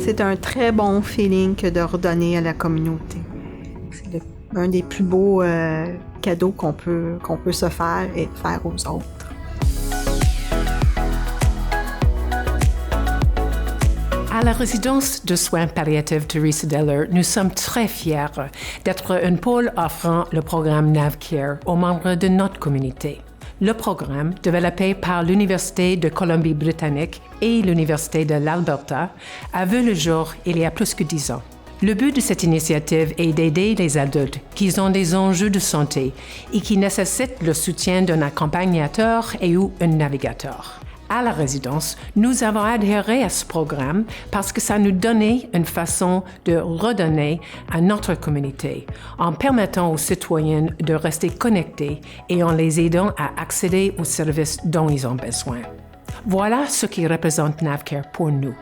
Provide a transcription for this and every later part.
C'est un très bon feeling que de redonner à la communauté. C'est un des plus beaux cadeaux qu'on peut se faire et faire aux autres. À la résidence de soins palliatifs Theresa Deller, nous sommes très fiers d'être un pôle offrant le programme NavCare aux membres de notre communauté. Le programme, développé par l'Université de Colombie-Britannique et l'Université de l'Alberta, a vu le jour il y a plus que 10 ans. Le but de cette initiative est d'aider les adultes qui ont des enjeux de santé et qui nécessitent le soutien d'un accompagnateur et/ou un navigateur. À la résidence, nous avons adhéré à ce programme parce que ça nous donnait une façon de redonner à notre communauté en permettant aux citoyens de rester connectés et en les aidant à accéder aux services dont ils ont besoin. Voilà ce qui représente NavCare pour nous.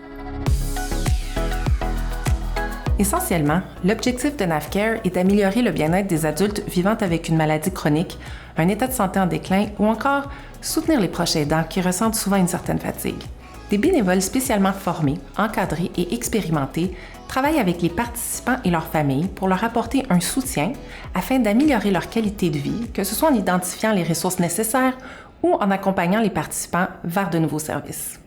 Essentiellement, l'objectif de NavCare est d'améliorer le bien-être des adultes vivant avec une maladie chronique, un état de santé en déclin ou encore soutenir les proches aidants qui ressentent souvent une certaine fatigue. Des bénévoles spécialement formés, encadrés et expérimentés travaillent avec les participants et leurs familles pour leur apporter un soutien afin d'améliorer leur qualité de vie, que ce soit en identifiant les ressources nécessaires ou en accompagnant les participants vers de nouveaux services.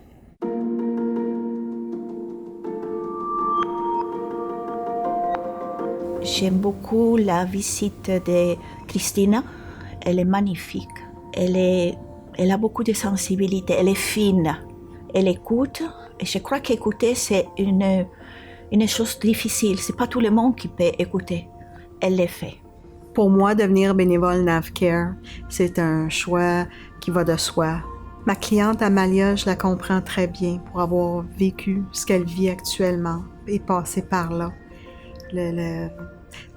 J'aime beaucoup la visite de Christina. Elle est magnifique. Elle a beaucoup de sensibilité. Elle est fine. Elle écoute. Et je crois qu'écouter, c'est une chose difficile. C'est pas tout le monde qui peut écouter. Elle le fait. Pour moi, devenir bénévole NavCare, c'est un choix qui va de soi. Ma cliente Amalia, je la comprends très bien pour avoir vécu ce qu'elle vit actuellement et passé par là.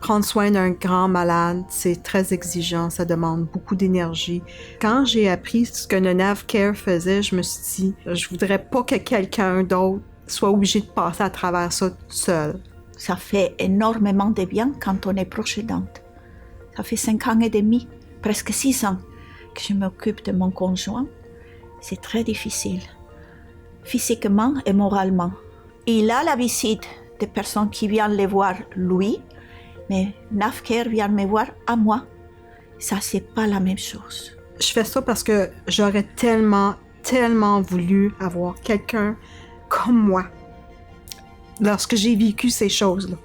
Prendre soin d'un grand malade, c'est très exigeant, ça demande beaucoup d'énergie. Quand j'ai appris ce que le NavCare faisait, je me suis dit, je voudrais pas que quelqu'un d'autre soit obligé de passer à travers ça seul. Ça fait énormément de bien quand on est proche aidante. Ça fait 5 ans et demi, presque 6 ans, que je m'occupe de mon conjoint. C'est très difficile, physiquement et moralement. Il a la visite des personnes qui viennent le voir lui, mais NavCare vient me voir à moi. Ça, c'est pas la même chose. Je fais ça parce que j'aurais tellement voulu avoir quelqu'un comme moi lorsque j'ai vécu ces choses-là,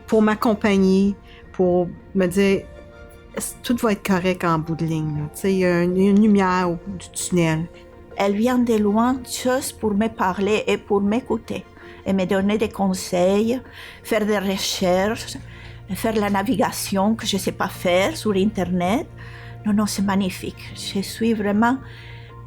pour m'accompagner, pour me dire tout va être correct en bout de ligne. Tu sais, il y a une lumière au bout du tunnel. Elle vient de loin juste pour me parler et pour m'écouter et me donner des conseils, faire des recherches, faire la navigation que je ne sais pas faire sur Internet. Non, c'est magnifique. Je suis vraiment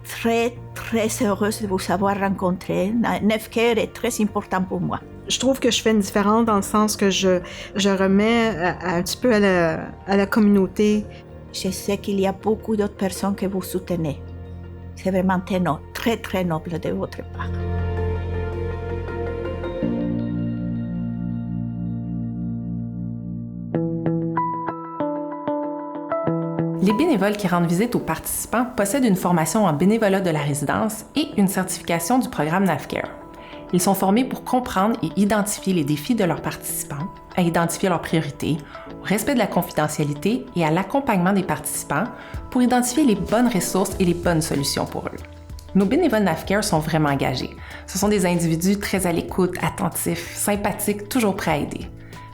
très, très heureuse de vous avoir rencontré. NavCare est très important pour moi. Je trouve que je fais une différence dans le sens que je remets un petit peu à la communauté. Je sais qu'il y a beaucoup d'autres personnes que vous soutenez. C'est vraiment très, très noble de votre part. Les bénévoles qui rendent visite aux participants possèdent une formation en bénévolat de la résidence et une certification du programme NavCare. Ils sont formés pour comprendre et identifier les défis de leurs participants, à identifier leurs priorités, au respect de la confidentialité et à l'accompagnement des participants pour identifier les bonnes ressources et les bonnes solutions pour eux. Nos bénévoles NavCare sont vraiment engagés. Ce sont des individus très à l'écoute, attentifs, sympathiques, toujours prêts à aider.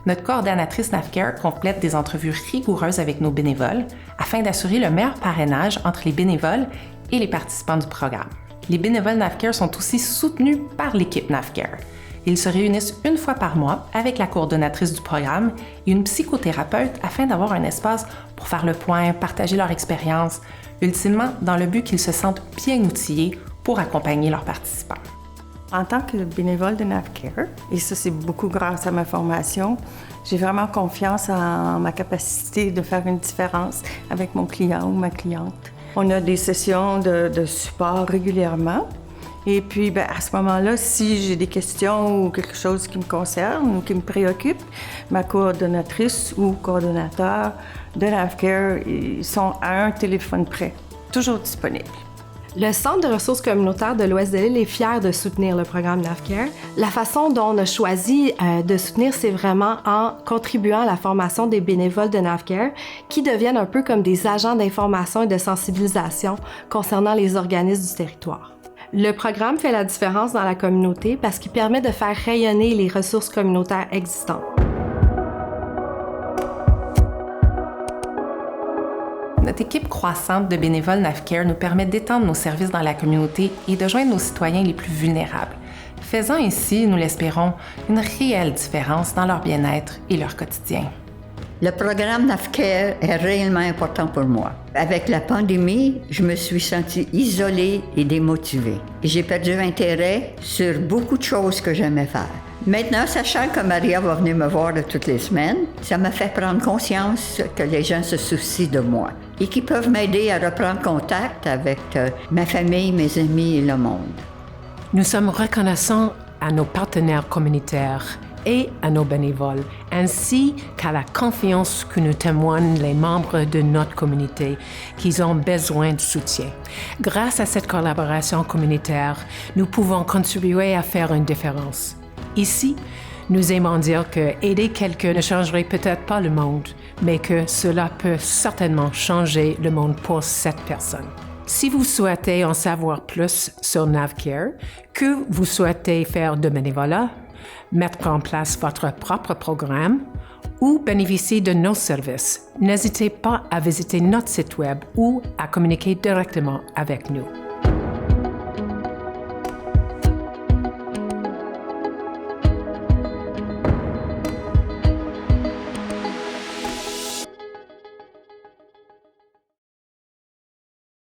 Notre coordonnatrice NavCare complète des entrevues rigoureuses avec nos bénévoles afin d'assurer le meilleur parrainage entre les bénévoles et les participants du programme. Les bénévoles NavCare sont aussi soutenus par l'équipe NavCare. Ils se réunissent une fois par mois avec la coordonnatrice du programme et une psychothérapeute afin d'avoir un espace pour faire le point, partager leur expérience, ultimement dans le but qu'ils se sentent bien outillés pour accompagner leurs participants. En tant que bénévole de NavCare, et ça c'est beaucoup grâce à ma formation, j'ai vraiment confiance en ma capacité de faire une différence avec mon client ou ma cliente. On a des sessions de support régulièrement. Et puis, à ce moment-là, si j'ai des questions ou quelque chose qui me concerne ou qui me préoccupe, ma coordonnatrice ou coordonnateur de NavCare, ils sont à un téléphone près, toujours disponibles. Le Centre de ressources communautaires de l'Ouest de l'île est fier de soutenir le programme NAVCARE. La façon dont on a choisi de soutenir, c'est vraiment en contribuant à la formation des bénévoles de NAVCARE qui deviennent un peu comme des agents d'information et de sensibilisation concernant les organismes du territoire. Le programme fait la différence dans la communauté parce qu'il permet de faire rayonner les ressources communautaires existantes. Notre équipe croissante de bénévoles NAVCARE nous permet d'étendre nos services dans la communauté et de joindre nos citoyens les plus vulnérables, faisant ainsi, nous l'espérons, une réelle différence dans leur bien-être et leur quotidien. Le programme NAVCARE est réellement important pour moi. Avec la pandémie, je me suis sentie isolée et démotivée. Et j'ai perdu intérêt sur beaucoup de choses que j'aimais faire. Maintenant, sachant que Maria va venir me voir toutes les semaines, ça m'a fait prendre conscience que les gens se soucient de moi et qu'ils peuvent m'aider à reprendre contact avec ma famille, mes amis et le monde. Nous sommes reconnaissants à nos partenaires communautaires et à nos bénévoles, ainsi qu'à la confiance que nous témoignent les membres de notre communauté qui ont besoin de soutien. Grâce à cette collaboration communautaire, nous pouvons contribuer à faire une différence. Ici, nous aimons dire que aider quelqu'un ne changerait peut-être pas le monde, mais que cela peut certainement changer le monde pour cette personne. Si vous souhaitez en savoir plus sur NAVCARE, que vous souhaitez faire de bénévolat, mettre en place votre propre programme ou bénéficier de nos services, n'hésitez pas à visiter notre site web ou à communiquer directement avec nous.